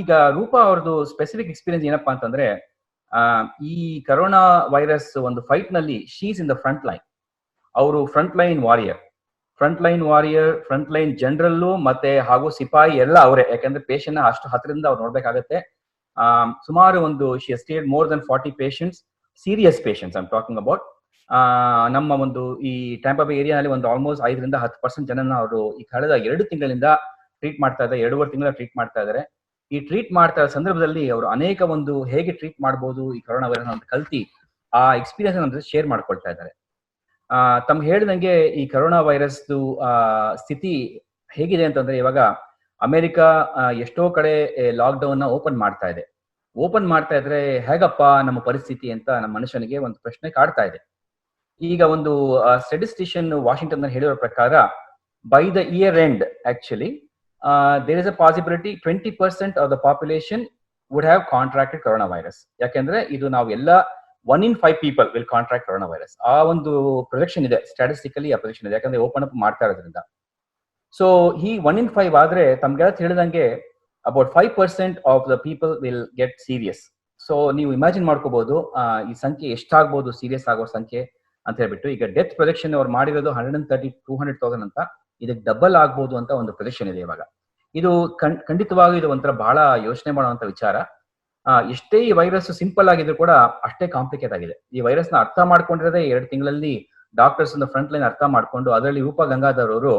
ಈಗ ರೂಪಾ ಅವ್ರದ್ದು specific experience ಏನಪ್ಪಾ ಅಂತಂದ್ರೆ, ಈ ಕರೋನಾ ವೈರಸ್ ಒಂದು ಫೈಟ್ ನಲ್ಲಿ she's in the front line. ಅವರು front line warrior, front line ಜನರಲ್ಲು ಮತ್ತೆ ಹಾಗೂ ಸಿಪಾಯಿ ಎಲ್ಲ ಅವರೇ. ಯಾಕಂದ್ರೆ ಪೇಷಂಟ್ ಅಷ್ಟು ಹತ್ತಿರದಿಂದ ಅವ್ರು ನೋಡ್ಬೇಕಾಗತ್ತೆ. ಸುಮಾರು ಒಂದು she stayed more than 40 patients, serious patients I'm talking about. ನಮ್ಮ ಒಂದು ಈ ಟ್ಯಾಂಪಾ ಬೇ ಏರಿಯಾದಲ್ಲಿ ಒಂದು ಆಲ್ಮೋಸ್ಟ್ 5% ಜನನ ಅವರು ಈ ಕಳೆದ 2 ತಿಂಗಳಿಂದ ಟ್ರೀಟ್ ಮಾಡ್ತಾ ಇದ್ದಾರೆ, 2.5 ತಿಂಗಳ ಟ್ರೀಟ್ ಮಾಡ್ತಾ ಇದ್ದಾರೆ. ಈ ಟ್ರೀಟ್ ಮಾಡ್ತಾ ಇರೋ ಸಂದರ್ಭದಲ್ಲಿ ಅವರು ಅನೇಕ ಒಂದು ಹೇಗೆ ಟ್ರೀಟ್ ಮಾಡ್ಬೋದು ಈ ಕರೋನಾ ವೈರಸ್ ಅಂತ ಕಲ್ತಿ ಆ ಎಕ್ಸ್ಪೀರಿಯನ್ಸ್ ನಮ್ಮ ಶೇರ್ ಮಾಡ್ಕೊಳ್ತಾ ಇದ್ದಾರೆ. ತಮ್ಗೆ ಹೇಳಿದಂಗೆ ಈ ಕರೋನಾ ವೈರಸ್ ಸ್ಥಿತಿ ಹೇಗಿದೆ ಅಂತಂದ್ರೆ, ಇವಾಗ ಅಮೆರಿಕ ಎಷ್ಟೋ ಕಡೆ ಲಾಕ್ಡೌನ್ ನ ಓಪನ್ ಮಾಡ್ತಾ ಇದ್ರೆ ಹೇಗಪ್ಪ ನಮ್ಮ ಪರಿಸ್ಥಿತಿ ಅಂತ ನಮ್ಮ ಮನುಷ್ಯನಿಗೆ ಒಂದು ಪ್ರಶ್ನೆ ಕಾಡ್ತಾ ಇದೆ. ಈಗ ಒಂದು ಸ್ಟೆಟಿಸ್ಟಿಷಿಯನ್ ವಾಷಿಂಗ್ಟನ್ ನಲ್ಲಿ ಹೇಳಿರೋ ಪ್ರಕಾರ, by the year end actually there is a possibility 20% of the population would have contracted corona virus. ಯಾಕೆಂದ್ರೆ ಇದು ನಾವು ಎಲ್ಲ 1 in 5 people will contract corona virus. ಆ ಒಂದು ಪ್ರೊಜೆಕ್ಷನ್ ಇದೆ, ಸ್ಟ್ಯಾಟಿಸ್ಟಿಕಲಿ ಆ ಪ್ರೊಜೆಕ್ಷನ್ ಇದೆ, ಯಾಕಂದ್ರೆ ಓಪನ್ ಅಪ್ ಮಾಡ್ತಾ ಇರೋದ್ರಿಂದ. ಸೊ ಈ 1 in 5 ಆದ್ರೆ ತಮ್ಗೆಲ್ಲ ತಿಳಿದಂಗೆ about 5% of the people will get serious. So ನೀವು ಇಮ್ಯಾಜಿನ್ ಮಾಡ್ಕೋಬಹುದು ಈ ಸಂಖ್ಯೆ ಎಷ್ಟಾಗ್ಬೋದು ಸೀರಿಯಸ್ ಆಗೋ ಸಂಖ್ಯೆ ಅಂತ ಹೇಳ್ಬಿಟ್ಟು. ಈಗ ಡೆತ್ ಪ್ರೊಜೆಕ್ಷನ್ ಅವ್ರು ಮಾಡಿರೋದು 130,000-200,000 ಅಂತ, ಇದಕ್ಕೆ ಡಬಲ್ ಆಗ್ಬೋದು ಅಂತ ಒಂದು ಪ್ರೊಜೆಕ್ಷನ್ ಇದೆ ಇವಾಗ. ಇದು ಖಂಡಿತವಾಗಿ ಇದು ಒಂಥರ ಬಹಳ ಯೋಚನೆ ಮಾಡುವಂತ ವಿಚಾರ. ಎಷ್ಟೇ ಈ ವೈರಸ್ ಸಿಂಪಲ್ ಆಗಿದ್ರು ಕೂಡ ಅಷ್ಟೇ ಕಾಂಪ್ಲಿಕೇಟ್ ಆಗಿದೆ. ಈ ವೈರಸ್ ನ ಅರ್ಥ ಮಾಡ್ಕೊಂಡಿರೋದೇ 2 ತಿಂಗಳಲ್ಲಿ ಡಾಕ್ಟರ್ಸ್ ಫ್ರಂಟ್ ಲೈನ್ ಅರ್ಥ ಮಾಡ್ಕೊಂಡು, ಅದರಲ್ಲಿ ರೂಪಾ ಗಂಗಾಧರ್ ಅವರು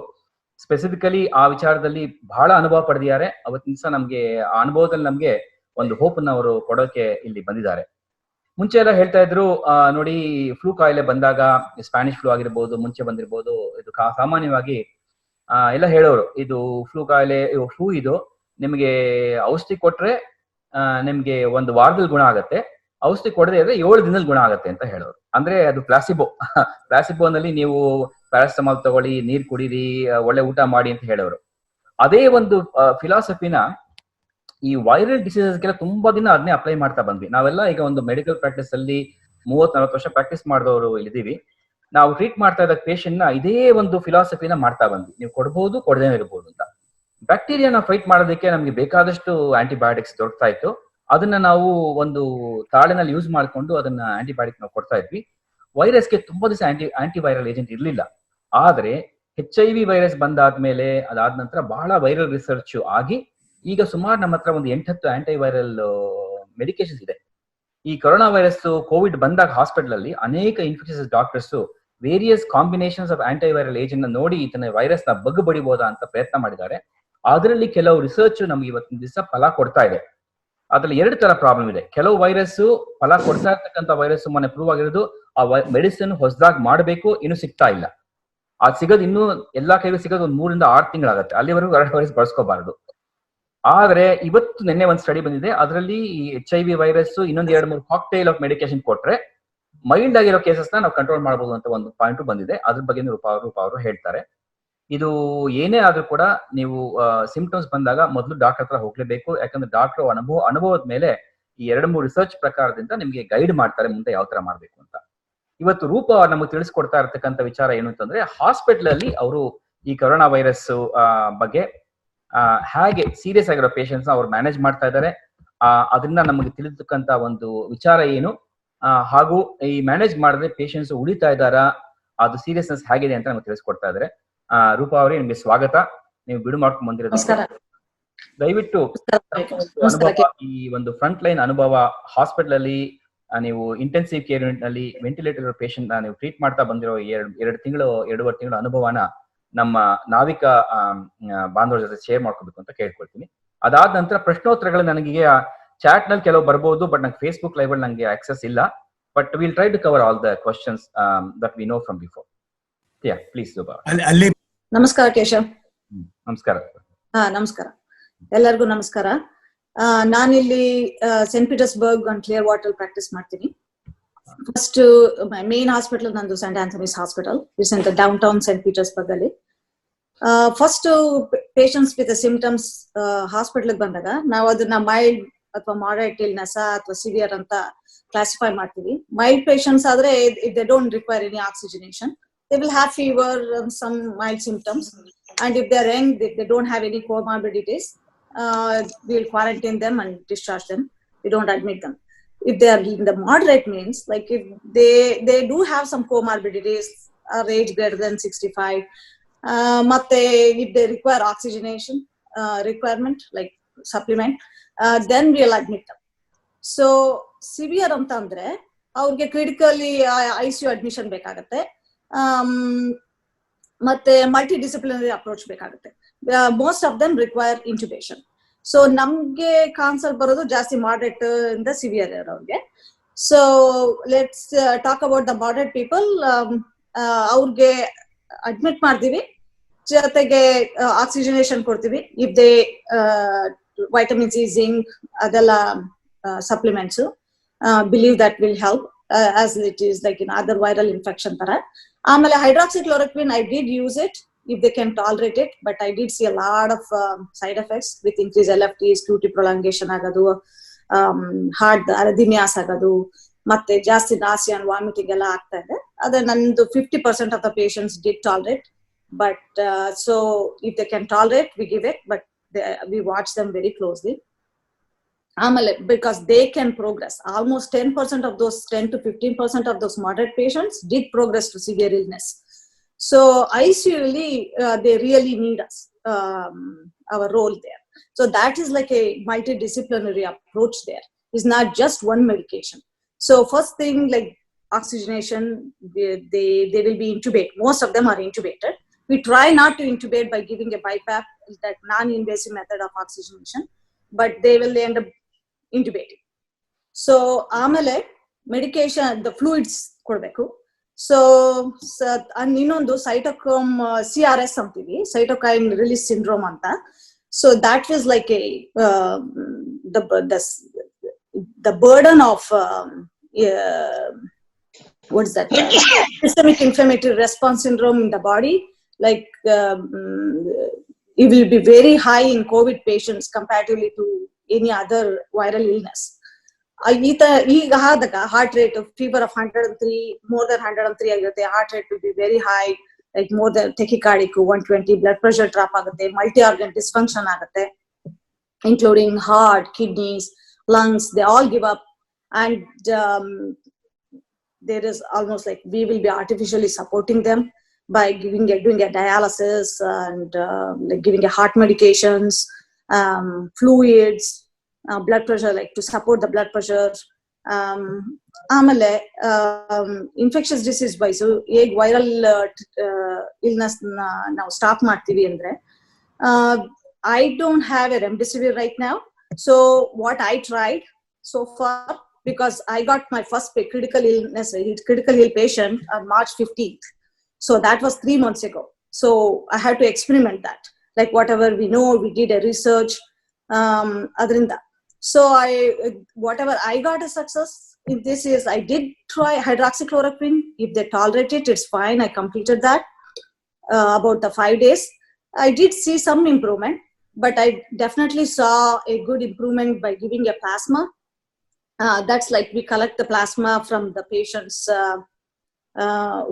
ಸ್ಪೆಸಿಫಿಕಲಿ ಆ ವಿಚಾರದಲ್ಲಿ ಬಹಳ ಅನುಭವ ಪಡೆದಿದ್ದಾರೆ. ಅವತ್ತಿನ ದಿವಸ ನಮ್ಗೆ ಆ ಅನುಭವದಲ್ಲಿ ನಮ್ಗೆ ಒಂದು ಹೋಪ್ ನ ಅವರು ಕೊಡೋಕೆ ಇಲ್ಲಿ ಬಂದಿದ್ದಾರೆ. ಮುಂಚೆ ಎಲ್ಲ ಹೇಳ್ತಾ ಇದ್ರು, ನೋಡಿ ಫ್ಲೂ ಕಾಯಿಲೆ ಬಂದಾಗ, ಸ್ಪ್ಯಾನಿಷ್ ಫ್ಲೂ ಆಗಿರ್ಬೋದು, ಮುಂಚೆ ಬಂದಿರ್ಬೋದು, ಇದು ಸಾಮಾನ್ಯವಾಗಿ ಎಲ್ಲ ಹೇಳೋರು, ಇದು ಫ್ಲೂ ಕಾಯಿಲೆ, ಫ್ಲೂ ಇದು ನಿಮಗೆ ಔಷಧಿ ಕೊಟ್ರೆ ನಿಮ್ಗೆ 1 ವಾರದಲ್ಲಿ ಗುಣ ಆಗತ್ತೆ, ಔಷಧಿ ಕೊಡದೆ ಇದ್ರೆ 7 ದಿನದಲ್ಲಿ ಗುಣ ಆಗತ್ತೆ ಅಂತ ಹೇಳೋರು. ಅಂದ್ರೆ ಅದು ಪ್ಲಾಸಿಬೋನಲ್ಲಿ ನೀವು ಪ್ಯಾರಾಸಿಟಮಾಲ್ ತಗೊಳ್ಳಿ, ನೀರ್ ಕುಡೀರಿ, ಒಳ್ಳೆ ಊಟ ಮಾಡಿ ಅಂತ ಹೇಳೋರು. ಅದೇ ಒಂದು ಫಿಲಾಸಫಿನ ಈ ವೈರಲ್ ಡಿಸೀಸಸ್ಗೆಲ್ಲ ತುಂಬಾ ದಿನ ಅದನ್ನೇ ಅಪ್ಲೈ ಮಾಡ್ತಾ ಬಂದ್ವಿ ನಾವೆಲ್ಲ. ಈಗ ಒಂದು ಮೆಡಿಕಲ್ ಪ್ರಾಕ್ಟೀಸ್ ಅಲ್ಲಿ 30-40 ವರ್ಷ ಪ್ರಾಕ್ಟೀಸ್ ಮಾಡಿದವರು ಇಲ್ಲಿದ್ದೀವಿ. ನಾವು ಟ್ರೀಟ್ ಮಾಡ್ತಾ ಇದ್ದ ಪೇಷಂಟ್ ನ ಇದೇ ಒಂದು ಫಿಲಾಸಫಿನ ಮಾಡ್ತಾ ಬಂದ್ವಿ. ನೀವು ಕೊಡ್ಬೋದು, ಕೊಡದೇ ಇರ್ಬೋದು ಅಂತ. ಬ್ಯಾಕ್ಟೀರಿಯಾನ ಫೈಟ್ ಮಾಡೋದಕ್ಕೆ ನಮ್ಗೆ ಬೇಕಾದಷ್ಟು ಆಂಟಿಬಯೋಟಿಕ್ಸ್ ದೊರಕ್ತಾ ಇತ್ತು. ಅದನ್ನ ನಾವು ಒಂದು ತಾಳಿನಲ್ಲಿ ಯೂಸ್ ಮಾಡ್ಕೊಂಡು ಅದನ್ನ ಆಂಟಿಬಯೋಟಿಕ್ ನಾವು ಕೊಡ್ತಾ ಇದ್ವಿ. ವೈರಸ್ಗೆ ತುಂಬಾ ದಿವಸ ಆಂಟಿವೈರಲ್ ಏಜೆಂಟ್ ಇರ್ಲಿಲ್ಲ. ಆದ್ರೆ HIV ವೈರಸ್ ಬಂದಾದ್ಮೇಲೆ, ಅದಾದ ನಂತರ ಬಹಳ ವೈರಲ್ ರಿಸರ್ಚ್ ಆಗಿ ಈಗ ಸುಮಾರು ನಮ್ಮ ಹತ್ರ ಒಂದು 8-10 ಆಂಟಿವೈರಲ್ ಮೆಡಿಕೇಶನ್ಸ್ ಇದೆ. ಈ ಕೊರೋನಾ ವೈರಸ್ ಕೋವಿಡ್ ಬಂದಾಗ ಹಾಸ್ಪಿಟಲ್ ಅಲ್ಲಿ ಅನೇಕ infections doctors various combinations of antiviral agent ನ ನೋಡಿ ಇದನ್ನ ವೈರಸ್ ನ ಬಡಿಬೋದಾ ಅಂತ ಪ್ರಯತ್ನ ಮಾಡಿದ್ದಾರೆ. ಅದರಲ್ಲಿ ಕೆಲವು ರಿಸರ್ಚ್ ನಮ್ಗೆ ಇವತ್ತಿನ ದಿವಸ ಫಲ ಕೊಡ್ತಾ ಇದೆ. ಅದ್ರಲ್ಲಿ 2 ತರ ಪ್ರಾಬ್ಲಮ್ ಇದೆ. ಕೆಲವು ವೈರಸ್ ಫಲ ಕೊಡ್ತಾ ಇರ್ತಕ್ಕಂಥ ವೈರಸ್ ಮೊನ್ನೆ ಪ್ರೂವ್ ಆಗಿರೋದು, ಆ ಮೆಡಿಸಿನ್ ಹೊಸದಾಗಿ ಮಾಡಬೇಕು, ಇನ್ನು ಸಿಗ್ತಾ ಇಲ್ಲ. ಅದು ಸಿಗೋದು ಇನ್ನೂ ಎಲ್ಲಾ ಕೈಗೂ ಸಿಗೋದು 3-6 ತಿಂಗಳಾಗತ್ತೆ. ಅಲ್ಲಿವರೆಗೂ ವೈರಸ್ ಬಳಸ್ಕೋಬಾರದು. ಆದ್ರೆ ಇವತ್ತು ನಿನ್ನೆ ಒಂದು ಸ್ಟಡಿ ಬಂದಿದೆ, ಅದರಲ್ಲಿ ಈ HIV ವೈರಸ್ ಇನ್ನೊಂದು 2-3 ಕಾಕ್ಟೈಲ್ ಆಫ್ ಮೆಡಿಕೇಶನ್ ಕೊಟ್ರೆ ಮೈಲ್ಡ್ ಆಗಿರೋ ಕೇಸಸ್ ನಾವು ಕಂಟ್ರೋಲ್ ಮಾಡಬಹುದು ಅಂತ ಒಂದು ಪಾಯಿಂಟ್ ಬಂದಿದೆ. ಅದ್ರ ಬಗ್ಗೆ ರೂಪಾ ಅವರು ಹೇಳ್ತಾರೆ. ಇದು ಏನೇ ಆದ್ರೂ ಕೂಡ ನೀವು ಸಿಂಪ್ಟಮ್ಸ್ ಬಂದಾಗ ಮೊದಲು ಡಾಕ್ಟರ್ ಹತ್ರ ಹೋಗ್ಲೇಬೇಕು. ಯಾಕಂದ್ರೆ ಡಾಕ್ಟರ್ ಅನುಭವದ ಮೇಲೆ ಈ 2-3 ರಿಸರ್ಚ್ ಪ್ರಕಾರದಿಂದ ನಿಮ್ಗೆ ಗೈಡ್ ಮಾಡ್ತಾರೆ ಮುಂದೆ ಯಾವ ತರ ಮಾಡ್ಬೇಕು ಅಂತ. ಇವತ್ತು ರೂಪಾ ನಮಗೆ ತಿಳಿಸ್ಕೊಡ್ತಾ ಇರ್ತಕ್ಕಂಥ ವಿಚಾರ ಏನು ಅಂತಂದ್ರೆ, ಹಾಸ್ಪಿಟಲ್ ಅಲ್ಲಿ ಅವರು ಈ ಕೊರೋನಾ ವೈರಸ್ ಬಗ್ಗೆ ಹೇಗೆ ಸೀರಿಯಸ್ ಆಗಿರೋ ಪೇಷಂಟ್ಸ್ ಅವ್ರು ಮ್ಯಾನೇಜ್ ಮಾಡ್ತಾ ಇದ್ದಾರೆ, ಅದನ್ನ ನಮಗೆ ತಿಳಿದಕ್ಕಂತ ಒಂದು ವಿಚಾರ ಏನು, ಹಾಗೂ ಈ ಮ್ಯಾನೇಜ್ ಮಾಡಿದ್ರೆ ಪೇಷಂಟ್ಸ್ ಉಳಿತಾ ಇದ್ದಾರಾ, ಅದು ಸೀರಿಯಸ್ನೆಸ್ ಹೇಗಿದೆ ಅಂತ ನಮಗೆ ತಿಳಿಸ್ಕೊಡ್ತಾ ಇದ್ದಾರೆ. ರೂಪಾ ಅವರೇ, ನಿಮ್ಗೆ ಸ್ವಾಗತ. ನೀವು ಬಿಡು ಮಾಡ್ಕೊಂಡು ಬಂದಿರೋದು. ದಯವಿಟ್ಟು ಅನುಭವ, ಈ ಒಂದು ಫ್ರಂಟ್ ಲೈನ್ ಅನುಭವ, ಹಾಸ್ಪಿಟಲ್ ಅಲ್ಲಿ ನೀವು ಇಂಟೆನ್ಸಿವ್ ಕೇರ್ ಯೂನಿಟ್ ನಲ್ಲಿ ವೆಂಟಿಲೇಟರ್ ಪೇಷಂಟ್ ನೀವು ಟ್ರೀಟ್ ಮಾಡ್ತಾ ಬಂದಿರೋ 2 ತಿಂಗಳು 2.5 ತಿಂಗಳ ಅನುಭವನ ನಮ್ಮ ನಾವಿಕ ಬಾಂಧವರ ಜೊತೆ ಶೇರ್ ಮಾಡ್ಕೋಬೇಕು ಅಂತ ಕೇಳ್ಕೊಳ್ತೀನಿ. ಅದಾದ ನಂತರ ಪ್ರಶ್ನೋತ್ತರಗಳು ನನಗೆ ಚಾಟ್ ನಲ್ಲಿ ಕೆಲವು ಬರ್ಬೋದು, ಬಟ್ ನಂಗೆ ಫೇಸ್ಬುಕ್ ಲೈವ್ ಅಲ್ಲಿ ನಂಗೆ ಆಕ್ಸೆಸ್ ಇಲ್ಲ. But will try to cover all the questions that we know from before. Please Rupa. ನಮಸ್ಕಾರ ಕೇಶವ್. ನಮಸ್ಕಾರ. ನಮಸ್ಕಾರ ಎಲ್ಲರಿಗೂ ನಮಸ್ಕಾರ. ನಾನಿಲ್ಲಿ Saint Petersburg and Clearwater practice ಮಾಡ್ತೀನಿ. ಫಸ್ಟ್ ಮೇನ್ ಹಾಸ್ಪಿಟಲ್ ನಂದು Saint Anthony's hospital, it's in the downtown Saint Petersburg ಅಲ್ಲಿ. First patients with symptoms hospital ಬಂದಾಗ ನಾವು ಅದನ್ನ ಮೈಲ್ಡ್ ಅಥವಾ ಮಾಡರೇಟ್ ಇಲ್ನೆಸ್ ಅಥವಾ ಸಿವಿಯರ್ ಅಂತ ಕ್ಲಾಸಿಫೈ ಮಾಡ್ತೀವಿ. ಮೈಲ್ಡ್ ಪೇಷಂಟ್ಸ್ ಆದ್ರೆ if they don't require any oxygenation, they will have fever and some mild symptoms, and if they are young, they don't have any comorbidities, we'll quarantine them and discharge them. We don't admit them. If they are in the moderate, means like if they do have some comorbidities, age greater than 65, if they require oxygenation requirement, like supplement, then we'll admit them. So severe ಅಂತಂದ್ರೆ ಅವ್ರಿಗೆ critically ICU admission ಬೇಕಾಗುತ್ತೆ, ಮತ್ತೆ multidisciplinary approach ಬೇಕಾಗುತ್ತೆ. Most of them require intubation. So ನಮ್ಗೆ concern ಬರೋದು ಜಾಸ್ತಿ moderate ಇಂದ severe ಇರೋರಿಗೆ. So let's talk about the moderate people. ಅವ್ರಿಗೆ ಅಡ್ಮಿಟ್ ಮಾಡ್ತೀವಿ, ಜೊತೆಗೆ ಆಕ್ಸಿಜನೇಷನ್ ಕೊಡ್ತೀವಿ. If they vitamin C, zinc ಅದೆಲ್ಲ supplements, believe that will help, as it is like in other viral infection ತರ. ಆಮೇಲೆ hydroxychloroquine I did use it if they can tolerate it, but I did see a lot of side effects with increased LFTs, QT prolongation ಆಗೋದು, heart ಅರಿದಿಮಿಯಾಸ್ ಆಗೋದು, ಮತ್ತೆ ಜಾಸ್ತಿ NASI and vomiting ಎಲ್ಲ ಆಗ್ತಾ ಇದೆ. ಅದೇ ನಂದು 50% of the patients did tolerate, but so if they can tolerate we give it, but we watch them very closely. Because they can progress. Almost 10% of those, 10 to 15% of those moderate patients did progress to severe illness. So ICU, they really need us, our role there. So that is like a multidisciplinary approach there. It's not just one medication. So first thing, like oxygenation, they will be intubated. Most of them are intubated. We try not to intubate by giving a BiPAP, that non-invasive method of oxygenation, but they will end up intubating. So ಆಮೇಲೆ medication, the fluids ಕೊಡಬೇಕು. So ಇನ್ನೊಂದು ಸೈಟೋಕ್ರೋಮ್ CRS ಅಂತೀವಿ, cytokine release syndrome ಅಂತ. So that is like a the burden of what is that, systemic inflammatory response syndrome in the body, like it will be very high in COVID patients comparatively to any other viral illness. ಈಗ ಆದಾಗ heart rate, fever of 103, more than 103 ಆಗುತ್ತೆ. Heart rate will be very high, like more than tachycardic 120, blood pressure drop ಆಗುತ್ತೆ, multi organ dysfunction ಆಗುತ್ತೆ, including heart, kidneys, lungs, they all give up. And there is almost like we will be artificially supporting them by doing a dialysis and like giving a heart medications, fluids, blood pressure, like to support the blood pressure. ಆಮೇಲೆ infectious disease wise ಹೇಗೆ viral illness ನಾವು stop ಮಾಡ್ತೀವಿ ಅಂದ್ರೆ, I don't have a remdesivir right now. So what I tried so far, because I got my first critical ill patient on March 15th. So that was 3 months ago. So I had to experiment that. Like whatever we know, we did a research. Adrinda. So whatever I got a success in this is, I did try hydroxychloroquine. If they tolerate it, it's fine. I completed that about the 5 days. I did see some improvement, but I definitely saw a good improvement by giving a plasma. That's like we collect the plasma from the patients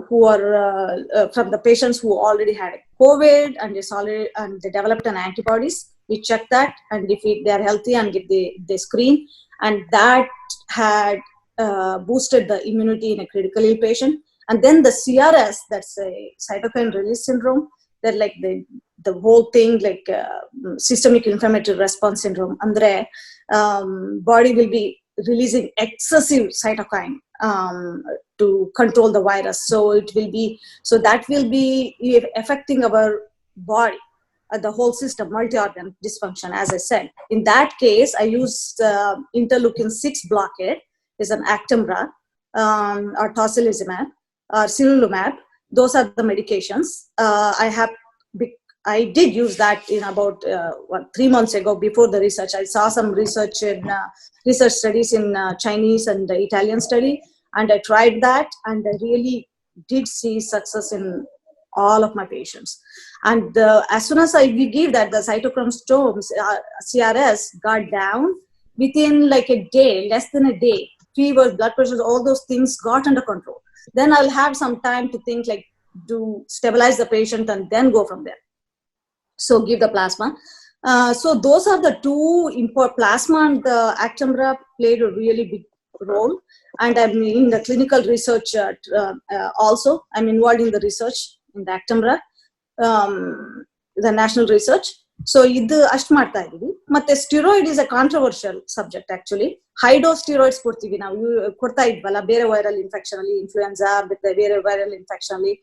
who are from the patients who already had COVID and they developed an antibodies. We check that, and if they are healthy and if they screen, and that had boosted the immunity in a critically ill patient. And then the CRS, that's a cytokine release syndrome, they're like the whole thing, like systemic inflammatory response syndrome. Andre body will be releasing excessive cytokine to control the virus. So that will be affecting our body, the whole system, multi-organ dysfunction, as I said. In that case, I used interleukin-6 blockade, is an Actemra, or tocilizumab, or cirilumab. Those are the medications. I did use that in about 3 months ago before the research. I saw some research studies in Chinese and the Italian study, and I tried that, and I really did see success in all of my patients. And as soon as we give that, the cytochrome storms, CRS got down within like a day, less than a day. Fever, blood pressure, all those things got under control. Then I'll have some time to think, like, to stabilize the patient and then go from there. So give the plasma. So those are the two important. Plasma and the Actemra played a really big role, and I'm in the clinical research also. I'm involved in the research in the Actemra, the national research. So ಇದು ಅಷ್ಟು ಮಾಡ್ತಾ ಇದೀವಿ. ಮತ್ತೆ steroid is a controversial subject actually. High dose steroids ಕೊಡ್ತೀವಿ ನಾವು, ಕೊಡ್ತಾ ಇದ್ವಲ್ಲ ಬೇರೆ viral infection ಅಲ್ಲಿ, ಇನ್ಫ್ಲೂಯೆನ್ಸಾ ಮತ್ತೆ ಬೇರೆ ವೈರಲ್ ಇನ್ಫೆಕ್ಷನ್ ಅಲ್ಲಿ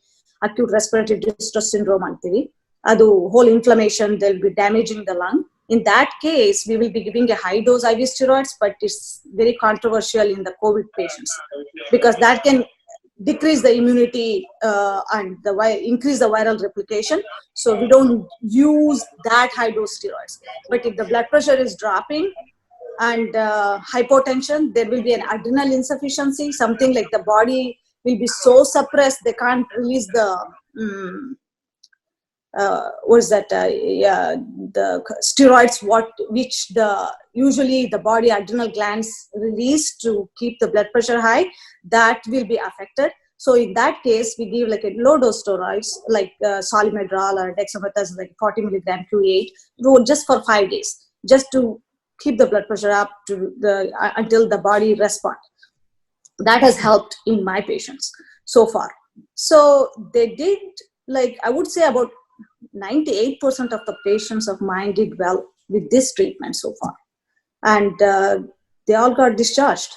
ಅಕ್ಯೂಟ್ ರೆಸ್ಪಿರೇಟರಿ ಡಿಸ್ಟ್ರೆಸ್ ಸಿಂಡ್ರೋಮ್ ಅಂತೀವಿ. ಅದು whole inflammation, they'll be damaging the lung. In that case, we will be giving a high dose IV steroids, but it's very controversial in the COVID patients because that can decrease the immunity and increase the viral replication. So we don't use that high dose steroids. But if the blood pressure is dropping and hypotension, there will be an adrenal insufficiency, something like the body will be so suppressed they can't release the the steroids which usually the body adrenal glands release to keep the blood pressure high, that will be affected. So in that case, we give like a low dose steroids like Solomedrol or dexamethasone, like 40 milligram Q8, just for 5 days, just to keep the blood pressure up to until the body responds. That has helped in my patients so far. So they did, like I would say about 98% of the patients of mine did well with this treatment so far, and they all got discharged.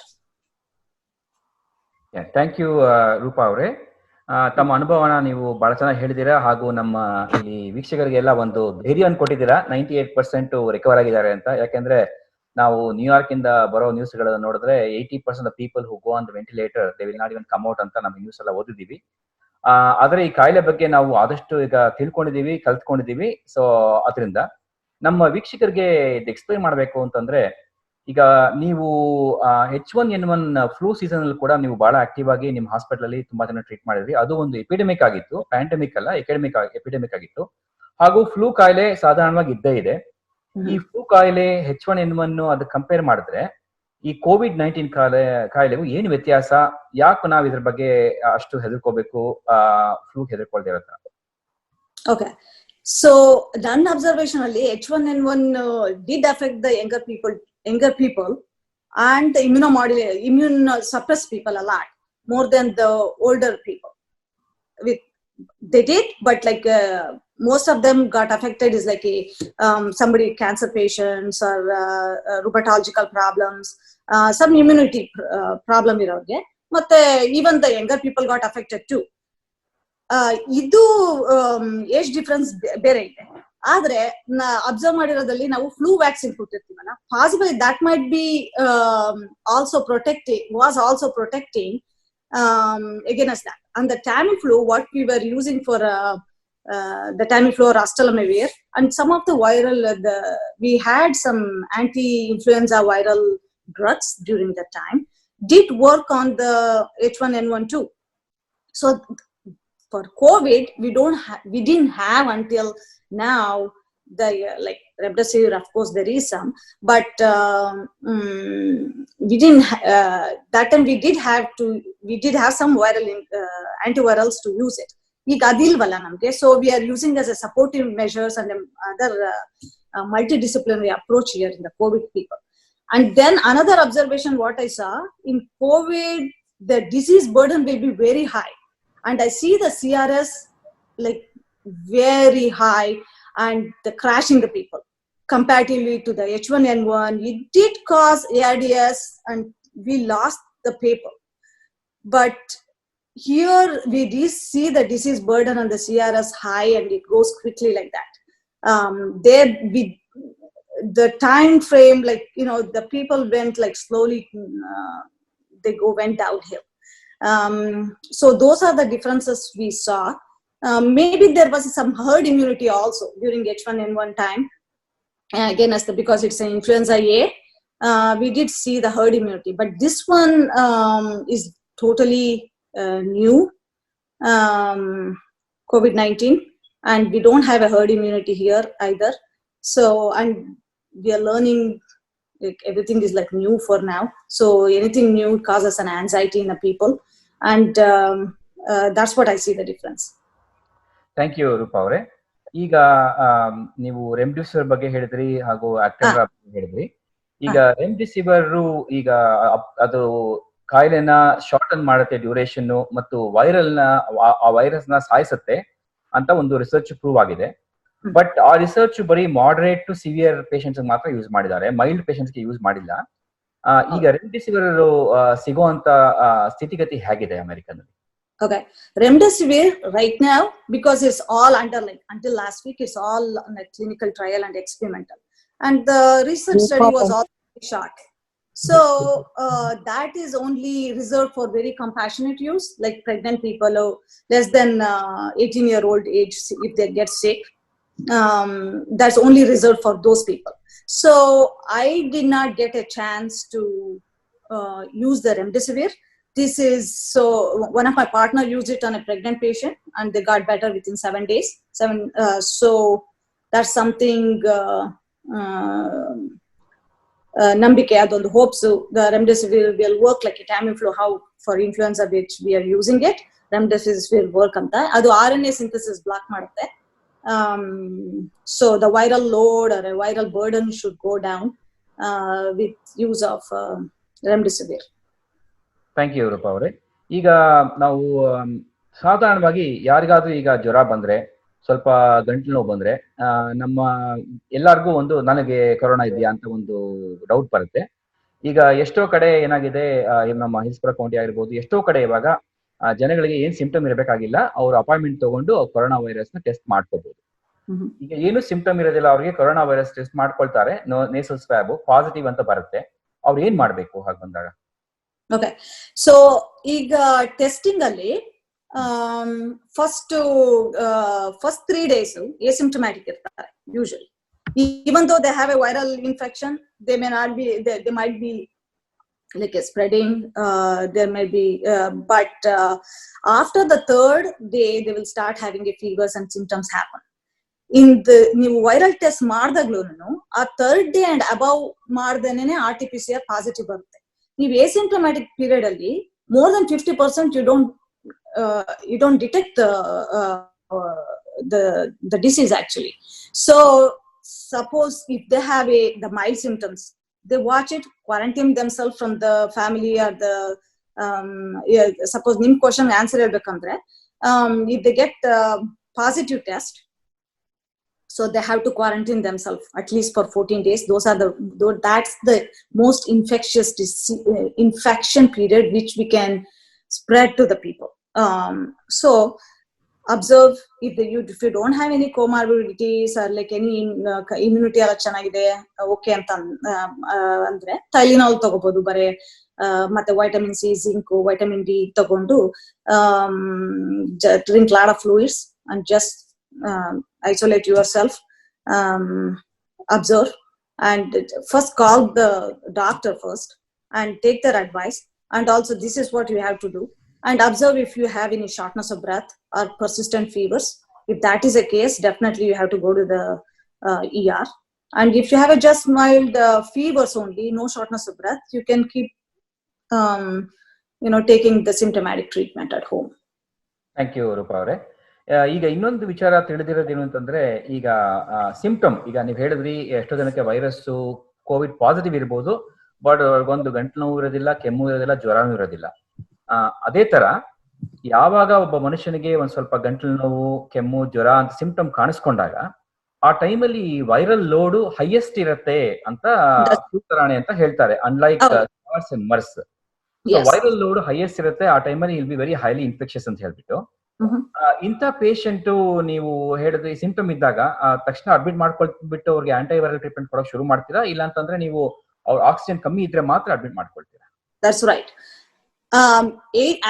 Yeah, thank you, Roopa ಅವರೇ. ತಮ್ಮ ಅನುಭವನ ನೀವು ಬಹಳ ಚೆನ್ನಾಗಿ ಹೇಳಿದ್ದೀರಾ, ಹಾಗೂ ನಮ್ಮ ಇಲ್ಲಿ ವೀಕ್ಷಕರಿಗೆಲ್ಲ ಒಂದು ಧೈರ್ಯವನ್ನು ಕೊಟ್ಟಿದ್ದೀರಾ. 98% ರಿಕವರ್ ಆಗಿದ್ದಾರೆ ಅಂತ. ಯಾಕೆಂದ್ರೆ ನಾವು ನ್ಯೂಯಾರ್ಕ್ ಇಂದ ಬರೋ ನ್ಯೂಸ್ ಗಳನ್ನ ನೋಡಿದ್ರೆ 80% people who go on the ventilator they will not even come out ಅಂತ ನಮ್ಮ ನ್ಯೂಸ್ ಎಲ್ಲ ಓದಿದ್ದೀವಿ. ಆದ್ರೆ ಈ ಕಾಯಿಲೆ ಬಗ್ಗೆ ನಾವು ಆದಷ್ಟು ಈಗ ತಿಳ್ಕೊಂಡಿದೀವಿ, ಕಲ್ತ್ಕೊಂಡಿದೀವಿ. ಸೊ ಅದರಿಂದ ನಮ್ಮ ವೀಕ್ಷಕರಿಗೆ ಇದು ಎಕ್ಸ್ಪ್ಲೈನ್ ಮಾಡ್ಬೇಕು ಅಂತಂದ್ರೆ, ಈಗ ನೀವು H1N1 ಫ್ಲೂ ಸೀಸನ್ ಅಲ್ಲಿ ಕೂಡ ನೀವು ಬಹಳ ಆಕ್ಟಿವ್ ಆಗಿ ನಿಮ್ಮ ಹಾಸ್ಪಿಟಲ್ ಅಲ್ಲಿ ತುಂಬಾ ಜನ ಟ್ರೀಟ್ ಮಾಡಿದ್ರಿ. ಅದು ಒಂದು ಎಪಿಡೆಮಿಕ್ ಆಗಿತ್ತು, ಪ್ಯಾಂಡಮಿಕ್ ಅಲ್ಲ, ಎಪಿಡೆಮಿಕ್ ಆಗಿತ್ತು. ಹಾಗೂ ಫ್ಲೂ ಕಾಯಿಲೆ ಸಾಧಾರಣವಾಗಿ ಇದ್ದೇ ಇದೆ. ಈ ಫ್ಲೂ ಕಾಯಿಲೆ H1N1 ಅದು ಕಂಪೇರ್ ಮಾಡಿದ್ರೆ ಈ COVID-19 ಕಾಯಿಲೆಗೂ ಏನು ವ್ಯತ್ಯಾಸ, ಯಾಕೆ ನಾವು ಇದ್ರ ಬಗ್ಗೆ ಅಷ್ಟು ಹೆದರ್ಕೋಬೇಕು, ಫ್ಲೂ ಹೆದರ್ಕೊಳ್ದೇ ಇರೋ ತರ? Okay, so ನನ್ನ observation ಅಲ್ಲಿ H1N1 did affect the younger people and the immune suppressed people a lot more than the older people. They did, but like most of them got affected is like somebody cancer patients or rheumatological problems, some immunity problem iroge, ಮತ್ತೆ even the younger people got affected too. ಇದು age difference ಬೇರೆ ಇದೆ. ಆದ್ರೆ observe ಮಾಡಿರೋದ್ರಲ್ಲಿ ನಾವು flu vaccine ಕೊಟ್ಟಿರ್ತೀವಲ್ಲ, possible that might be also protecting against that. And the Tamiflu, what we were using for the Tamiflu or Astellamavir, and some of the viral, we had some anti-influenza viral drugs during that time, did work on the H1N1 too. So for COVID, we didn't have until now the like remdesivir. Of course, there is some, but we didn't. That time we did have some viral antivirals to use it. ಈಗ ಅದಿಲ್ವಲ್ಲ ನಮ್ಗೆ. So we are using as a supportive measures and other multidisciplinary approach here in the COVID people. And then another observation, what I saw in COVID, the disease burden will be very high. And I see the CRS like very high and the crashing the people comparatively to the H1N1. It did cause ARDS and we lost the paper. But here we did see the disease burden and the CRS high, and it goes quickly like that. The time frame, like, the people went like slowly, went downhill. So those are the differences we saw. Maybe there was some herd immunity also during H1N1 time. Again, because it's an influenza A, we did see the herd immunity. But this one is totally new, COVID-19, and we don't have a herd immunity here either. So, and we are learning, like, everything is like new for now. So anything new causes an anxiety in the people, and that's what I see the difference. Thank you, Roopa ಅವರೇ. ಈಗ ನೀವು remdesivir ಬಗ್ಗೆ ಹೇಳಿದ್ರಿ ಹಾಗೂ ಅಕ್ಟೆಮ್ರಾ ಬಗ್ಗೆ ಹೇಳಿದ್ರಿ. ಈಗ remdesivir ಈಗ ಅದು ಕಾಯಿಲೆನ ಶಾರ್ಟನ್ ಮಾಡುತ್ತೆ ಡ್ಯೂರೇಷನ್ ಮತ್ತು ಆ ವೈರಸ್ ನ ಸಾಯಿಸುತ್ತೆ ಅಂತ ಒಂದು ರಿಸರ್ಚ್ ಪ್ರೂವ್ ಆಗಿದೆ. ಬಟ್ ಆ ರಿಸರ್ಚ್ ಬರೀ ಮಾಡರೇಟ್ ಟು ಸಿವಿಯರ್ ಪೇಷಂಟ್ಸ್ ಮಾತ್ರ ಯೂಸ್ ಮಾಡಿದ್ದಾರೆ, ಮೈಲ್ಡ್ ಪೇಷಂಟ್ಸ್ಗೆ ಯೂಸ್ ಮಾಡಿಲ್ಲ. ಈಗ ರೆಮ್ಡಿಸಿವಿರ್ ಸಿಗುವಂತ ಸ್ಥಿತಿಗತಿ ಹೇಗಿದೆ ಅಮೆರಿಕನಲ್ಲಿ? Okay, remdesivir right now, because it's all under until last week, it's all clinical trial and experimental, and the research study was all short. So that is only reserved for very compassionate use, like pregnant people or less than 18-year-old age if they get sick. That's only reserved for those people. So I did not get a chance to use the remdesivir. This is so one of my partner used it on a pregnant patient and they got better within 7 days. So that's something nambike adondu hopes the remdesivir will work like a Tamiflu how for influenza which we are using it. Remdesivir will work anta adu RNA synthesis block ಮಾಡುತ್ತೆ. So the viral load or a viral burden should go down with use of remdesivir. Thank you Roopa ಅವರೇ. ಈಗ ನಾವು ಸಾಧಾರಣವಾಗಿ ಯಾರಿಗಾದ್ರೂ ಈಗ ಜ್ವರ ಬಂದ್ರೆ, ಸ್ವಲ್ಪ ಗಂಟಲು ನೋವು ಬಂದ್ರೆ ನಮ್ಮ ಎಲ್ಲರಿಗೂ ನನಗೆ ಕೊರೋನಾ ಇದೆಯಾ ಅಂತ ಒಂದು ಡೌಟ್ ಬರುತ್ತೆ. ಈಗ ಎಷ್ಟೋ ಕಡೆ ಏನಾಗಿದೆ, ನಮ್ಮ ಹಿಲ್ಸ್ಪುರ ಕೌಂಟಿ ಆಗಿರ್ಬೋದು, ಎಷ್ಟೋ ಕಡೆ ಇವಾಗ ಜನಗಳಿಗೆ ಏನ್ ಸಿಂಪ್ಟಮ್ ಇರಬೇಕಾಗಿಲ್ಲ, ಅವ್ರು ಅಪಾಯಿಂಟ್ಮೆಂಟ್ ತಗೊಂಡು ಕೊರೋನಾ ವೈರಸ್ ನ ಟೆಸ್ಟ್ ಮಾಡ್ಕೋಬಹುದು. ಈಗ ಏನು ಸಿಂಪ್ಟಮ್ ಇರೋದಿಲ್ಲ ಅವ್ರಿಗೆ ಕೊರೋನಾ ವೈರಸ್ ಟೆಸ್ಟ್ ಮಾಡ್ಕೊಳ್ತಾರೆ, ನೇಸಲ್ ಸ್ವ್ಯಾಬ್ ಪಾಸಿಟಿವ್ ಅಂತ ಬರುತ್ತೆ. ಅವ್ರು ಏನ್ ಮಾಡ್ಬೇಕು ಹಾಗೆ ಬಂದಾಗ? Okay, so ಈಗ ಟೆಸ್ಟಿಂಗ್ ಅಲ್ಲಿ ಫಸ್ಟ್ 3 days asymptomatic ಇರ್ತಾರೆ usually. Even though they have a viral infection, they might be like a spreading, there may be but after the 3rd day they will start having a fevers and symptoms happen. ನೀವು viral test ಮಾಡಿದಾಗ್ಲೂ ಆ 3rd day and above ಮಾಡ್ದೇನೆ RT-PCR positive ಬರುತ್ತೆ. ನೀವು asymptomatic period ಅಲ್ಲಿ more than 50% you don't detect the disease actually. So suppose if they have the mild symptoms, they watch it, quarantine themselves from the family or the suppose nim question answer ಹೇಳ್ಬೇಕಂದ್ರೆ if they get positive test, so they have to quarantine themselves at least for 14 days. That's the most infectious infection period which we can spread to the people. So observe if you don't have any comorbidities or like any immunity alla chanagide okay anta andre Tylenol tagobodu bare ಮತ್ತೆ vitamin C, zinc, vitamin D tagondu drink lot of fluids and just isolate yourself, observe, and first call the doctor first and take their advice. And also this is what you have to do, and observe if you have any shortness of breath or persistent fevers. If that is a case, definitely you have to go to the ER. And if you have a just mild fevers only, no shortness of breath, you can keep taking the symptomatic treatment at home. Thank you, Roopa avare. ಈಗ ಇನ್ನೊಂದು ವಿಚಾರ ತಿಳಿದಿರೋದೇನು ಅಂತಂದ್ರೆ, ಈಗ symptom, ಈಗ ನೀವು ಹೇಳಿದ್ರಿ ಎಷ್ಟೋ ಜನಕ್ಕೆ ವೈರಸ್ ಕೋವಿಡ್ ಪಾಸಿಟಿವ್ ಇರ್ಬೋದು, ಬಟ್ ಅವ್ರಿಗೊಂದು ಗಂಟಲು ನೋವು ಇರೋದಿಲ್ಲ, ಕೆಮ್ಮು ಇರೋದಿಲ್ಲ, ಜ್ವರನೂ ಇರೋದಿಲ್ಲ. ಅದೇ ತರ ಯಾವಾಗ ಒಬ್ಬ ಮನುಷ್ಯನಿಗೆ ಒಂದ್ ಸ್ವಲ್ಪ ಗಂಟಲು ನೋವು, ಕೆಮ್ಮು, ಜ್ವರ ಅಂತ ಸಿಂಪ್ಟಮ್ ಕಾಣಿಸ್ಕೊಂಡಾಗ ಆ ಟೈಮಲ್ಲಿ ವೈರಲ್ ಲೋಡ್ ಹೈಯೆಸ್ಟ್ ಇರುತ್ತೆ ಅಂತ ಸೂತ್ರಾಣೆ ಅಂತ ಹೇಳ್ತಾರೆ. Unlike SARS and MERS, viral load highest ಇರುತ್ತೆ ಆ ಟೈಮಲ್ಲಿ will be very highly infectious ಅಂತ ಹೇಳ್ಬಿಟ್ಟು, ಇಂಥ ಪೇಷಂಟ್ ನೀವು ಹೇಳಿದ್ರೆ ಸಿಂಪ್ಟಮ್ ಇದ್ದಾಗ ತಕ್ಷಣ ಅಡ್ಮಿಟ್ ಮಾಡ್ಕೊಳ್ಬಿಟ್ಟು ಅವ್ರಿಗೆ ಆಂಟಿವೈರಲ್ ಟ್ರೀಟ್ಮೆಂಟ್ ಕೊಡೋಕೆ ಶುರು ಮಾಡ್ತೀರಾ, ಇಲ್ಲ ಅಂತಂದ್ರೆ ನೀವು ಅವ್ರ ಆಕ್ಸಿಜನ್ ಕಮ್ಮಿ ಇದ್ರೆ ಮಾತ್ರ admit ಮಾಡ್ಕೊಳ್ತೀರಾ? That's right.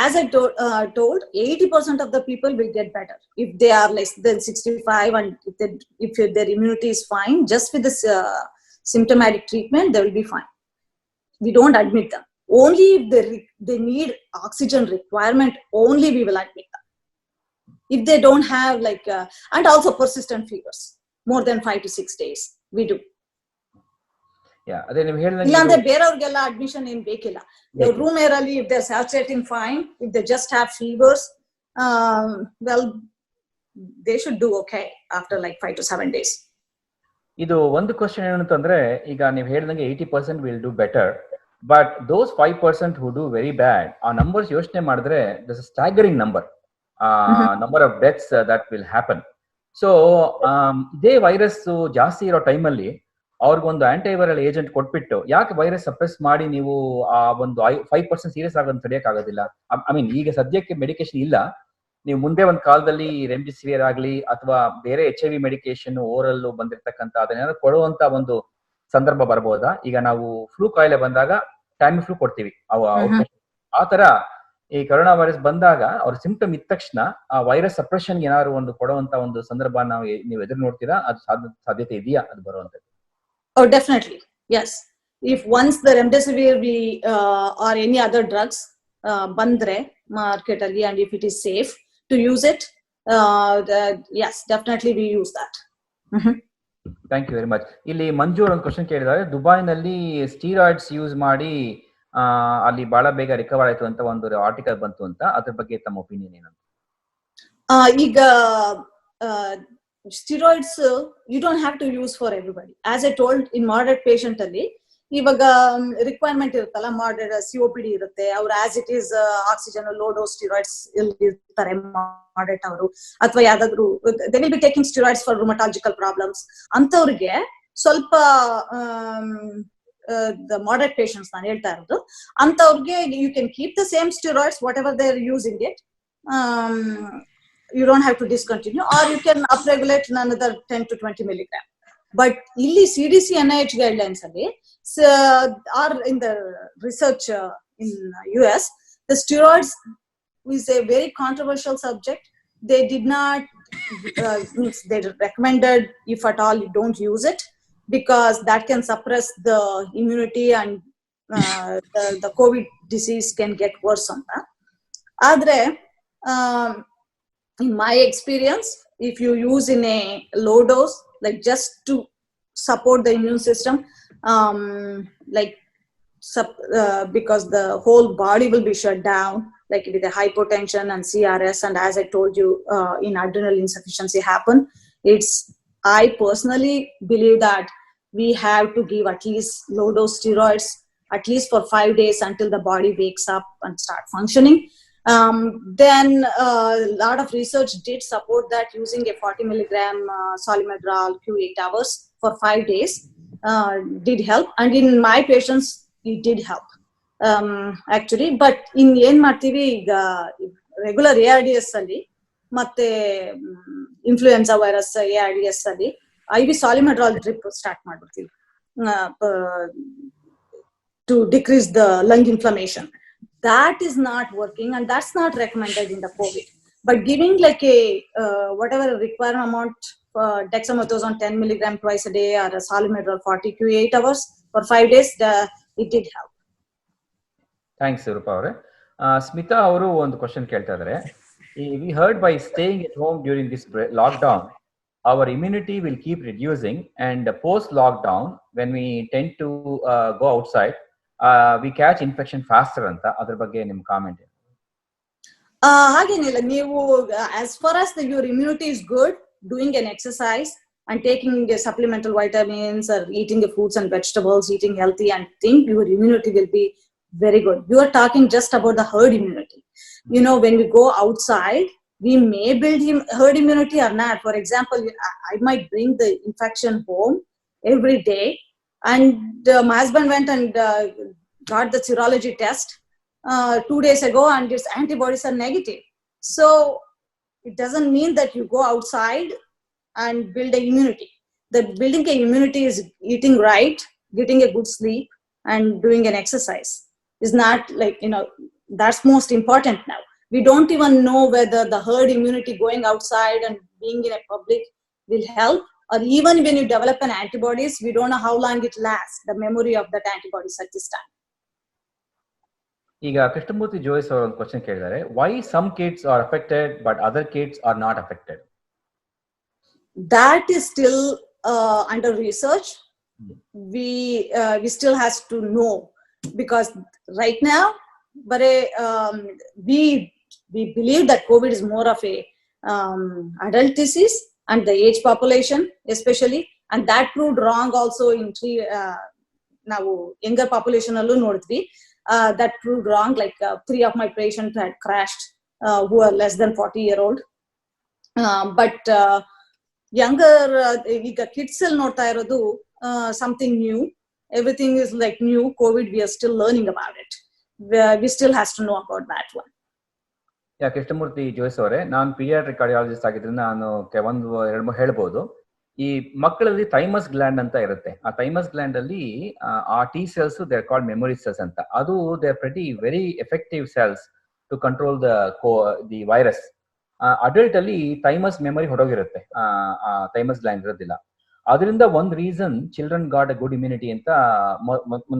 As I told, 80% of the people will get better if they are less than 65, and if their immunity is fine, just with this symptomatic treatment, they will be fine. We don't admit them. Only if they need oxygen requirement, only we will admit them. If they don't have and also persistent fevers, more than 5 to 6 days, we do. ಅದೇ ನೀವು ಹೇಳಿದಂಗೆ ಇಲ್ಲಾಂದ್ರೆ ಬೇರೆಯವ್ರಿಗೆಲ್ಲ admission ಏನ್ ಬೇಕಿಲ್ಲ. Room air ಅಲ್ಲಿ if they're saturating fine, if they just have fevers, well they should do okay after like 5 to 7 days. ಇದು ಒಂದು question ಏನಂತಂದ್ರೆ, ಈಗ ನೀವು ಹೇಳಿದಂಗೆ 80% will do better, but those 5% who do very bad, ಆ ನಂಬರ್ಸ್ ಯೋಚನೆ ಮಾಡಿದ್ರೆ this staggering number of deaths that will happen. So ಇದೇ ವೈರಸ್ ಜಾಸ್ತಿ ಇರೋ ಟೈಮಲ್ಲಿ ಅವ್ರಿಗೊಂದು ಆಂಟಿವೈರಲ್ ಏಜೆಂಟ್ ಕೊಟ್ಬಿಟ್ಟು ಯಾಕೆ ವೈರಸ್ ಸಪ್ರೆಸ್ ಮಾಡಿ ನೀವು ಆ ಒಂದು 5% ಸೀರಿಯಸ್ ಆಗೋದನ್ನ ತಡೆಯೋಕ್ಕಾಗೋದಿಲ್ಲ? ಐ ಮೀನ್ ಈಗ ಸದ್ಯಕ್ಕೆ ಮೆಡಿಕೇಶನ್ ಇಲ್ಲ, ನೀವು ಮುಂದೆ ಒಂದು ಕಾಲದಲ್ಲಿ ರೆಮ್ಡಿಸಿವಿರ್ ಆಗಲಿ ಅಥವಾ ಬೇರೆ HIV ಮೆಡಿಕೇಶನ್ ಓರಲ್ ಬಂದಿರ್ತಕ್ಕಂಥ ಅದನ್ನೇನಾದ್ರು ಕೊಡುವಂತ ಒಂದು ಸಂದರ್ಭ ಬರ್ಬೋದಾ? ಈಗ ನಾವು ಫ್ಲೂ ಕಾಯಿಲೆ ಬಂದಾಗ ಟೈಮ್ ಫ್ಲೂ ಕೊಡ್ತೀವಿ, ಆ ತರ ಈ ಕರೋನಾ ವೈರಸ್ ಬಂದಾಗ ಅವ್ರ ಸಿಂಪ್ಟಮ್ ಇದ್ದ ತಕ್ಷಣ ಆ ವೈರಸ್ ಸಪ್ರೆಷನ್ ಏನಾದ್ರು ಒಂದು ಕೊಡುವಂತ ಒಂದು ಸಂದರ್ಭ ನೀವು ಎದುರು ನೋಡ್ತೀರಾ? ಅದು ಸಾಧ್ಯತೆ ಇದೆಯಾ ಅದು ಬರುವಂತದ್ದು? Oh, definitely. Yes. If once the remdesivir or any other drugs bandre market alli, and if it is safe to use it, yes, definitely we use that. Thank you very much. ಇಲ್ಲಿ ಮಂಜು ಅವರು ಒಂದು question ಕೇಳಿದ್ದಾರೆ, ದುಬೈನಲ್ಲಿ steroids use ಮಾಡಿ ಅಲ್ಲಿ ಬಹಳ ಬೇಗ recover ಆಯ್ತು ಅಂತ ಒಂದು ಆರ್ಟಿಕಲ್ ಬಂತು ಅಂತ, ಅದ್ರ ಬಗ್ಗೆ ತಮ್ಮ ಒಪಿನಿಯನ್ ಏನಂತ? ಈಗ steroids you don't have to use for everybody. As I told, in moderate patient alli ivaga requirement iruttalla, moderate COPD irutte, avaru as it is oxygen low dose steroids irtare moderate avaru, athwa yadadru they will be taking steroids for rheumatological problems antavrige ಸ್ವಲ್ಪ the moderate patients ನಾನು ಹೇಳ್ತಾ ಇರೋದು, ಅಂಥವ್ರಿಗೆ you can keep the same steroids whatever they are using it. You don't have to discontinue, or you can upregulate another 10 to 20 milligram. But illi CDC NIH guidelines alli are in the research in US, the steroids is a very controversial subject. They did not they recommended, if at all, you don't use it because that can suppress the immunity and the COVID disease can get worse on that. Adre in my experience, if you use in a low dose, like just to support the immune system, because the whole body will be shut down, like with the hypotension and CRS, and as I told you, in adrenal insufficiency happen. I personally believe that we have to give at least low dose steroids at least for 5 days until the body wakes up and start functioning. Then a lot of research did support that using a 40 milligram Solimedrol Q8 hours for 5 days did help, and in my patients it did help actually. But in yen martivi regular ARDS alli matte influenza virus ARDS alli IV Solimedrol drip start ಮಾಡ್ಬಿಡ್ತೀವಿ to decrease the lung inflammation. That is not working, and that's not recommended in the COVID. But giving like a whatever required amount dexamethasone 10 milligram twice a day or a Solimedrol 40 Q8 hours for 5 days, it did help. Thanks, Roopa avare. Smita avaru ಒಂದು question ಕೇಳ್ತಾ ಇದ್ದಾರೆ, we heard by staying at home during this lockdown our immunity will keep reducing, and post lockdown when we tend to go outside we catch infection faster ಅಂತ, ಅದ್ರ ಬಗ್ಗೆ ನಿಮ್ಮ comment? ಹಾಗೇನಿಲ್ಲ, ನೀವು as far as your immunity is good, doing an exercise and taking supplemental vitamins or eating the fruits and vegetables, eating healthy, and think your immunity will be very good. You are talking just about the herd immunity. You know, when we go outside, we may build herd immunity or not. For example, I might bring the infection home every day, and my husband went and got the serology test 2 days ago, and its antibodies are negative. So it doesn't mean that you go outside and build a immunity. The building a immunity is eating right, getting a good sleep, and doing an exercise. Is not like, you know, that's most important now. We don't even know whether the herd immunity going outside and being in a public will help, or even when you develop an antibodies, we don't know how long it lasts, the memory of that antibodies at this time. ಈಗ ಕೃಷ್ಣಮೂರ್ತಿ ಜೋಯ್ಸ್ ಅವರು ಒಂದು question ಕೇಳಿದ್ದಾರೆ, why some kids are affected but other kids are not affected? That is still under research. We still has to know, because right now, but we believe that COVID is more of a adult disease and the age population especially, and that proved wrong also in ನಾವು younger population ಅಲ್ಲೂ ನೋಡಿದ್ವಿ. That proved wrong, like 3 of my patients had crashed who are less than 40-year-old. But younger ಈಗ kids ಅಲ್ಲಿ ನೋಡ್ತಾ ಇರೋದು something new. Everything is like new. COVID, we are still learning about it. We still has to know about that one. Krishnamurthy Jois ಅವರೇ, ನಾನು paediatric cardiologist ಆಗಿದ್ರಿಂದ ನಾನು ಒಂದು ಎರಡು ಹೇಳ್ಬೋದು. ಈ ಮಕ್ಕಳಲ್ಲಿ ಥೈಮಸ್ ಗ್ಲ್ಯಾಂಡ್ ಅಂತ ಇರುತ್ತೆ. ಆ ಥೈಮಸ್ ಗ್ಲ್ಯಾಂಡ್ ಅಲ್ಲಿ ಆ T cells they are called memory cells ಅಂತ. ಅದು they are pretty very effective cells to control the virus. Adult ಅಲ್ಲಿ ಥೈಮಸ್ ಮೆಮೊರಿ ಹೊರಗಿರುತ್ತೆ, ಥೈಮಸ್ ಗ್ಲ್ಯಾಂಡ್ ಇರೋದಿಲ್ಲ. ಅದರಿಂದ ಒಂದು reason children got a good immunity ಅಂತ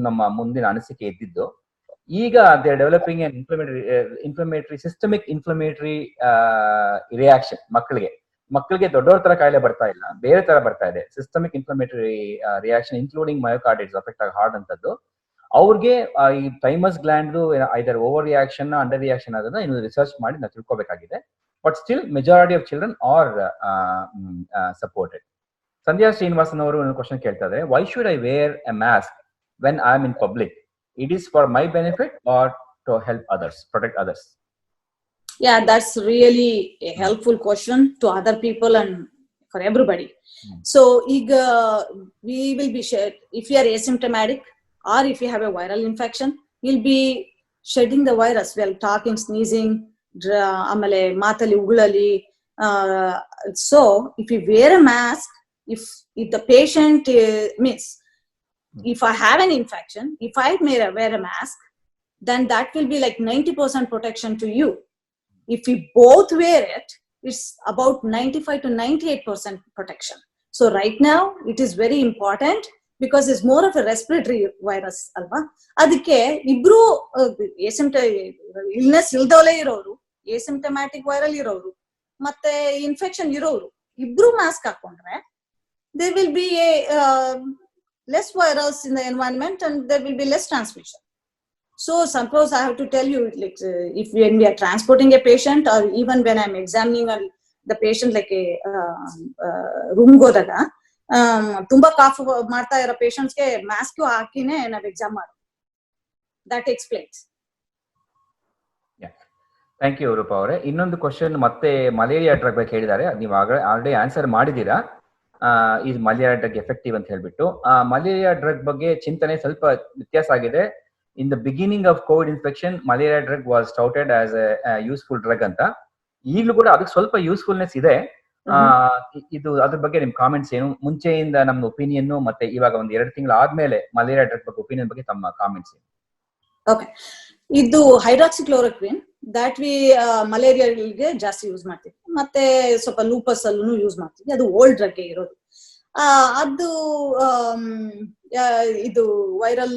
ನಮ್ಮ ಮುಂದಿನ ಅನಿಸಿಕೆ ಇದ್ದಿದ್ದು. ಈಗ they are developing an inflammatory systemic inflammatory reaction. ಮಕ್ಕಳಿಗೆ ದೊಡ್ಡವ್ರ ತರ ಕಾಯಿಲೆ ಬರ್ತಾ ಇಲ್ಲ, ಬೇರೆ ತರ ಬರ್ತಾ ಇದೆ. Systemic inflammatory reaction including myocarditis affect ಆಗಿ ಹಾರ್ಟ್ ಅಂತದ್ದು. ಅವ್ರಿಗೆ ಈ thymus gland either over reaction under reaction ಅದನ್ನ ಇನ್ನು ರಿಸರ್ಚ್ ಮಾಡಿ ನಾವು ತಿಳ್ಕೊಬೇಕಾಗಿದೆ. But still majority of children are supported. Sandhya Srinivasan ಅವರು ಒಂದು ಕ್ವಶನ್ ಕೇಳ್ತಾ ಇದ್ದಾರೆ, why should I wear a mask when I am in public? It is for my benefit or to help others, protect others? Yeah, that's really a helpful question to other people and for everybody. So we will be shared, if you are asymptomatic or if you have a viral infection, you'll be shedding the virus while talking, sneezing, amale matali ugulali. So if you wear a mask, if the patient means if I have an infection, if I wear a mask, then that will be like 90% protection to you. If we both wear it, it's about 95 to 98% protection. So right now, it is very important because it's more of a respiratory virus, alva. Adike ibru illness ildole iroru, asymptomatic viral iroru, matte infection iroru, ibru mask hakondre, there will be a less virus in the environment and there will be less transmission. So suppose I have to tell you, like if when we are transporting a patient or even when I'm examining the patient, like a room godaga tumba cough ಮಾಡ್ತಾ ಇರೋ patients ಗೆ mask ಹಾಕಿನೇ ನಾವು exam ಮಾಡೋದು. That explains. Thank you Roopa ಅವರೇ. ಇನ್ನೊಂದು question ಮತ್ತೆ malaria drug ಬಗ್ಗೆ ಹೇಳಿದ್ದಾರೆ, ನೀವು ಆಲ್ರೆಡಿ ಆನ್ಸರ್ ಮಾಡಿದ್ದೀರಾ. ಈ ಮಲೇರಿಯಾ ಡ್ರಗ್ ಎಫೆಕ್ಟಿವ್ ಅಂತ ಹೇಳ್ಬಿಟ್ಟು. ಮಲೇರಿಯಾ ಡ್ರಗ್ ಬಗ್ಗೆ ಚಿಂತನೆ ಸ್ವಲ್ಪ ವ್ಯತ್ಯಾಸ ಆಗಿದೆ. In the beginning of Covid infection malaria drug was touted as a useful drug ಅಂತ. ಈಗಲೂ ಕೂಡ ಅದಕ್ಕೆ ಸ್ವಲ್ಪ ಯೂಸ್ಫುಲ್ನೆಸ್ ಇದೆ. ಇದು ಅದ್ರ ಬಗ್ಗೆ ನಿಮ್ ಕಾಮೆಂಟ್ಸ್ ಏನು? ಮುಂಚೆಯಿಂದ ನಮ್ಮ ಒಪಿನಿಯನ್ ಮತ್ತೆ ಇವಾಗ ಒಂದು 2 ತಿಂಗಳು ಆದ್ಮೇಲೆ ಮಲೇರಿಯಾ ಡ್ರಗ್ ಬಗ್ಗೆ ಒಪಿನಿಯನ್ ಬಗ್ಗೆ ತಮ್ಮ ಕಾಮೆಂಟ್ಸ್ ಏನು? ಓಕೆ, ಇದು ಹೈಡ್ರಾಕ್ಸಿಕ್ಲೋರೋಕ್ವಿನ್ that we ಮಲೇರಿಯಾಗೆ ಜಾಸ್ತಿ ಯೂಸ್ ಮಾಡ್ತೀವಿ, ಮತ್ತೆ ಸ್ವಲ್ಪ ಲೂಪಸ್ ಅಲ್ಲೂ ಯೂಸ್ ಮಾಡ್ತೀವಿ. ಅದು ಓಲ್ಡ್ ಡ್ರಗ್ ಇರೋದು. ಅದು ಇದು ವೈರಲ್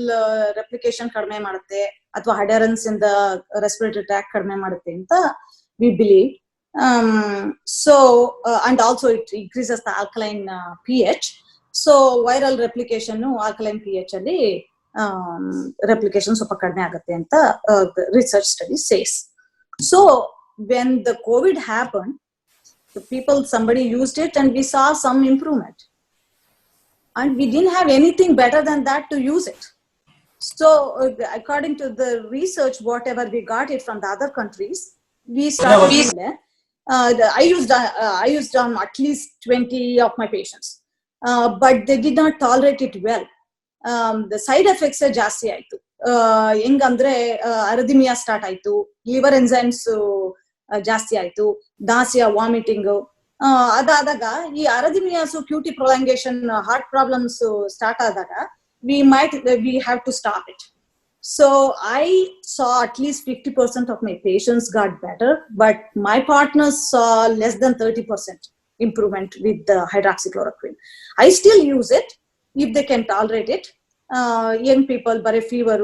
ರೆಪ್ಲಿಕೇಶನ್ ಕಡಿಮೆ ಮಾಡುತ್ತೆ ಅಥವಾ ಅಡರೆನ್ಸ್ ಇನ್ ದ ರೆಸ್ಪಿರೇಟರಿ ಟ್ರ್ಯಾಕ್ ಕಡಿಮೆ ಮಾಡುತ್ತೆ ಅಂತ we believe. So and also it increases the alkaline pH. So viral replication alkaline pH ಅಲ್ಲಿ replication ಸ್ವಲ್ಪ ಕಡಿಮೆ ಆಗುತ್ತೆ ಅಂತ research study says. So when the COVID happened, somebody used it and we saw some improvement, and we didn't have anything better than that to use it. So according to the research, whatever we got it from the other countries, we started using it. I used on at least 20 of my patients, but they did not tolerate it well. The side effects ಜಾಸ್ತಿ ಆಯ್ತು. ಹೆಂಗಂದ್ರೆ ಅರದಿಮಿಯಾ start ಆಯ್ತು, liver enzymes ಜಾಸ್ತಿ ಆಯ್ತು, nausea, vomiting. ಅದಾದಾಗ ಈ ಅರದಿಮಿಯಾಸ್, cutie ಪ್ರೊಲಾಂಗೇಶನ್, heart problems start ಆದಾಗ we have to stop it. So I saw at least 50% of my patients got better, but my partners saw less than 30% improvement with the hydroxychloroquine. I still use it if they can tolerate it. Young people, but a fever,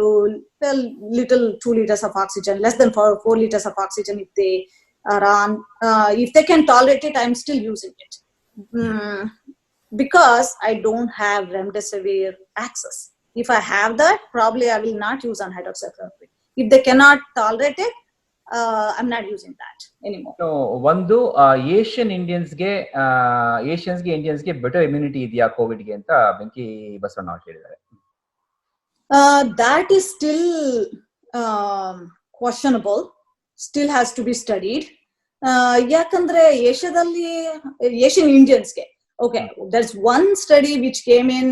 little 2 liters of oxygen, less than 4 liters of oxygen if they are on. If they can tolerate it, I'm still using it. Because I don't have remdesivir access. If I have that, probably I will not use on hydroxychloroquine. If they cannot tolerate it, I'm not using that anymore. ಒಂದು Asian ಇಂಡಿಯನ್ಸ್ಗೆ ಇಂಡಿಯನ್ಸ್ಗೆ better immunity ಇದೆಯಾ ಕೋವಿಡ್ಗೆ ಅಂತ ಬೆಂಕಿ ಬಸವಣ್ಣ ಅವ್ರು ಹೇಳಿದ್ದಾರೆ. That is still questionable, still has to be studied. ಯಾಕಂದ್ರೆ Asian ಇಂಡಿಯನ್ಸ್ಗೆ okay, there's one study which came in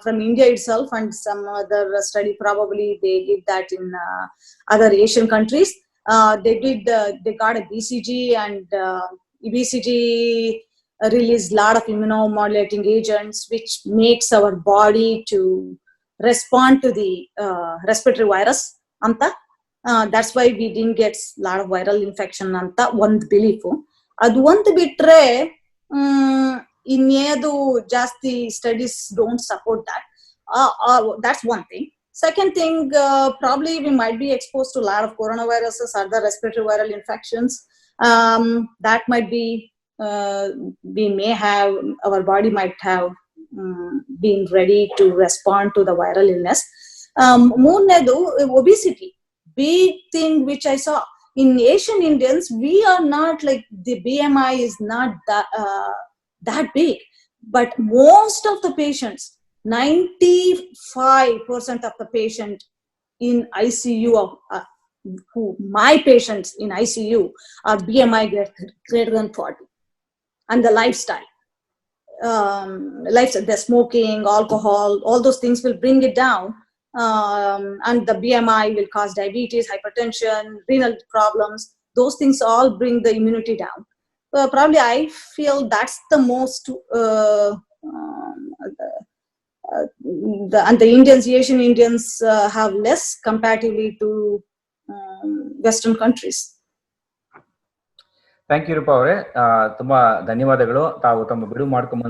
from India itself, and some other study probably they did that in other Asian countries. They got a BCG, and BCG released a lot of immunomodulating agents which makes our body to respond to the respiratory virus anta. That's why we didn't get a lot of viral infection anta one belief. Adu one bitre ಇನ್ನೇದು ಜಾಸ್ತಿ studies don't support that. That's one thing. Second thing, probably we might be exposed to a lot of coronaviruses, other respiratory viral infections. That might be, our body might have been ready to respond to the viral illness. Moornedu, obesity, big thing which I saw in Asian Indians. We are not like, the BMI is not that big, but most of the patients, 95% of the patient in ICU my patients in ICU are BMI greater than 40, and the lifestyle, the smoking, alcohol, all those things will bring it down, and the BMI will cause diabetes, hypertension, renal problems. Those things all bring the immunity down. Probably I feel that's the most and the Asian Indians have less comparatively to Western countries. Thank you Roopa ಅವರೇ, ತುಂಬಾ ಧನ್ಯವಾದಗಳು. ತಾವು ತಮ್ಮ ಬಿಡುವು ಮಾಡ್ಕೊಂಡ್ಬಂದು